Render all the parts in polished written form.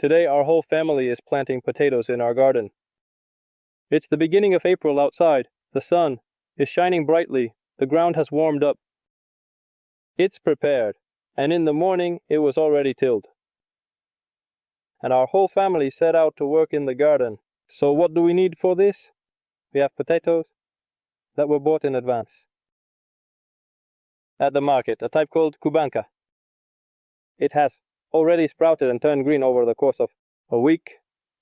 Today our whole family is planting potatoes in our garden. It's the beginning of April outside. The sun is shining brightly. The ground has warmed up. It's prepared, and in the morning it was already tilled. And our whole family set out to work in the garden. So what do we need for this? We have potatoes that were bought in advance at the market, a type called Kubanka. It has already sprouted and turned green over the course of a week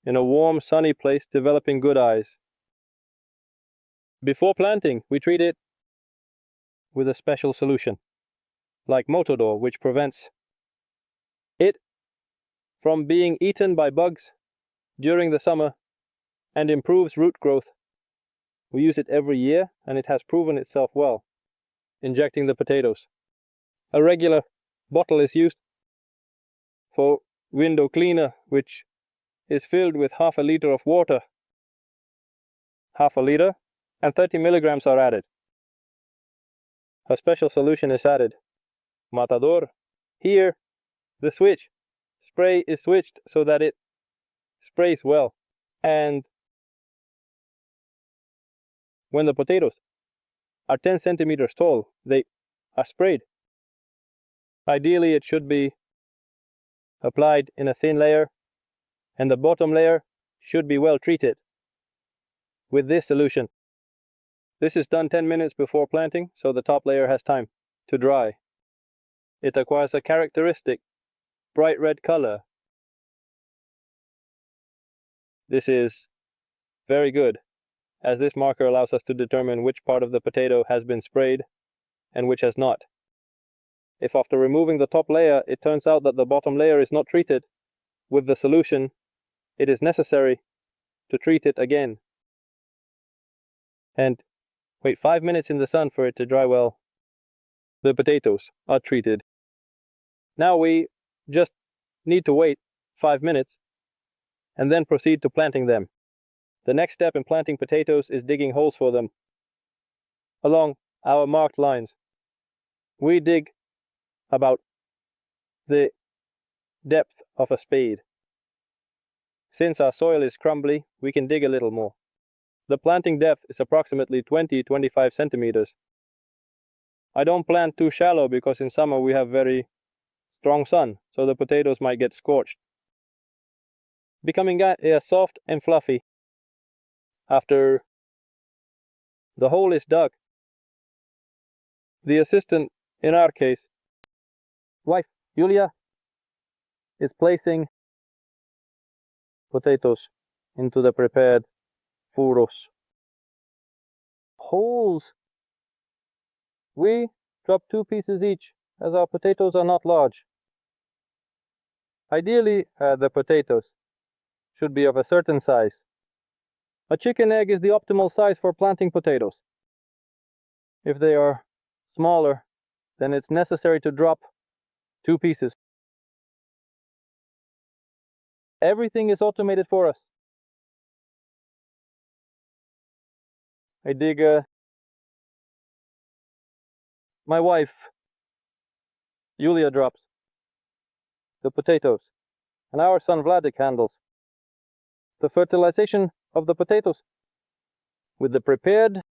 in a warm, sunny place, developing good eyes. Before planting, we treat it with a special solution, like Matador, which prevents it from being eaten by bugs during the summer and improves root growth. We use it every year, and it has proven itself well, injecting the potatoes. A regular bottle is used for window cleaner, which is filled with half a liter of water. Half a liter, and 30 milligrams are added. A special solution is added, Matador. Here, the spray is switched so that it sprays well. And when the potatoes are 10 centimeters tall, they are sprayed. Ideally, it should be applied in a thin layer, and the bottom layer should be well treated with this solution. This is done 10 minutes before planting, so the top layer has time to dry. It acquires a characteristic bright red color. This is very good, as this marker allows us to determine which part of the potato has been sprayed and which has not. If after removing the top layer it turns out that the bottom layer is not treated with the solution, it is necessary to treat it again and wait 5 minutes in the sun for it to dry well. The potatoes are treated. Now we just need to wait 5 minutes and then proceed to planting them. The next step in planting potatoes is digging holes for them along our marked lines. We dig about the depth of a spade. Since our soil is crumbly, we can dig a little more. The planting depth is approximately 20-25 centimeters. I don't plant too shallow because in summer we have very strong sun, so the potatoes might get scorched, becoming soft and fluffy after the hole is dug. The assistant, in our case, wife Julia, is placing potatoes into the prepared furrows. Holes. We drop 2 pieces each, as our potatoes are not large. Ideally, the potatoes should be of a certain size. A chicken egg is the optimal size for planting potatoes. If they are smaller, then it's necessary to drop 2 pieces. Everything is automated for us. I dig my wife, Julia, drops the potatoes, and our son Vladik handles the fertilization of the potatoes with the prepared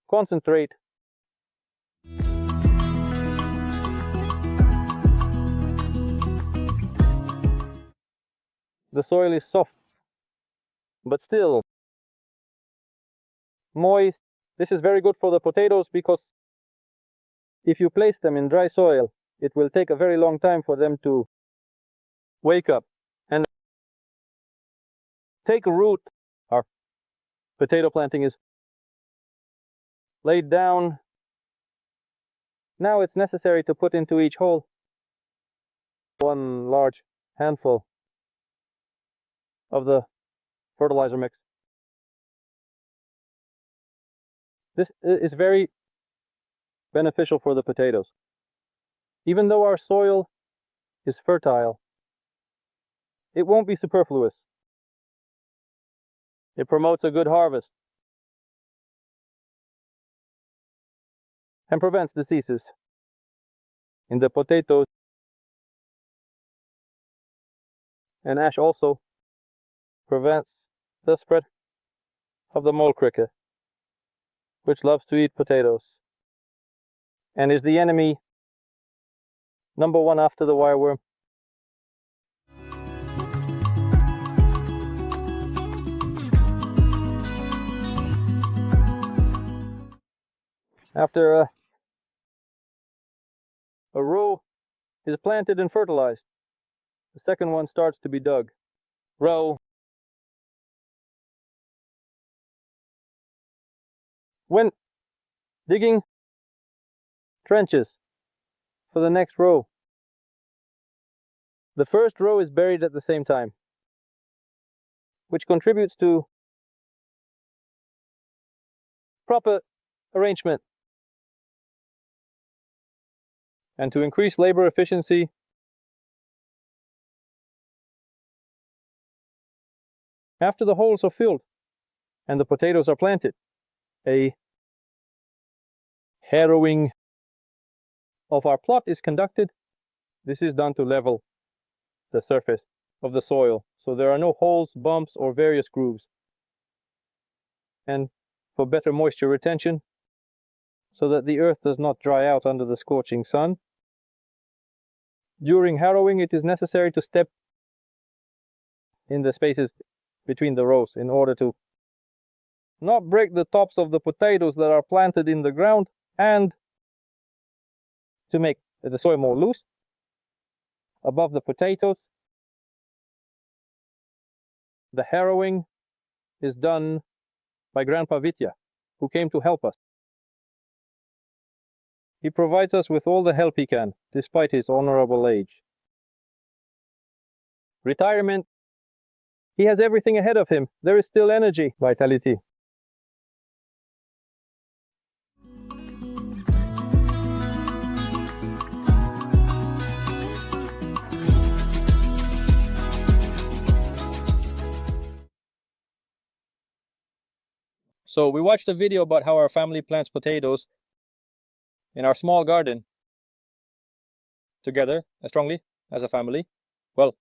concentrate. The soil is soft, but still moist. This is very good for the potatoes because if you place them in dry soil, it will take a very long time for them to wake up and take root. Our potato planting is laid down. Now it's necessary to put into each hole 1 large handful of the fertilizer mix. This is very beneficial for the potatoes. Even though our soil is fertile, it won't be superfluous. It promotes a good harvest and prevents diseases in the potatoes And ash also prevents the spread of the mole cricket, which loves to eat potatoes and is the enemy number one after the wireworm. After a row is planted and fertilized, the second one starts to be dug. Row. When digging trenches for the next row, the first row is buried at the same time, which contributes to proper arrangement and to increase labor efficiency. After the holes are filled and the potatoes are planted, a harrowing of our plot is conducted. This is done to level the surface of the soil, so there are no holes, bumps, or various grooves. And for better moisture retention, so that the earth does not dry out under the scorching sun. During harrowing, it is necessary to step in the spaces between the rows in order to not break the tops of the potatoes that are planted in the ground and to make the soil more loose above the potatoes. The harrowing is done by Grandpa Vitya, who came to help us. He provides us with all the help he can, despite his honorable age. Retirement. He has everything ahead of him. There is still energy, vitality. So we watched a video about how our family plants potatoes in our small garden together, strongly, as a family. Well,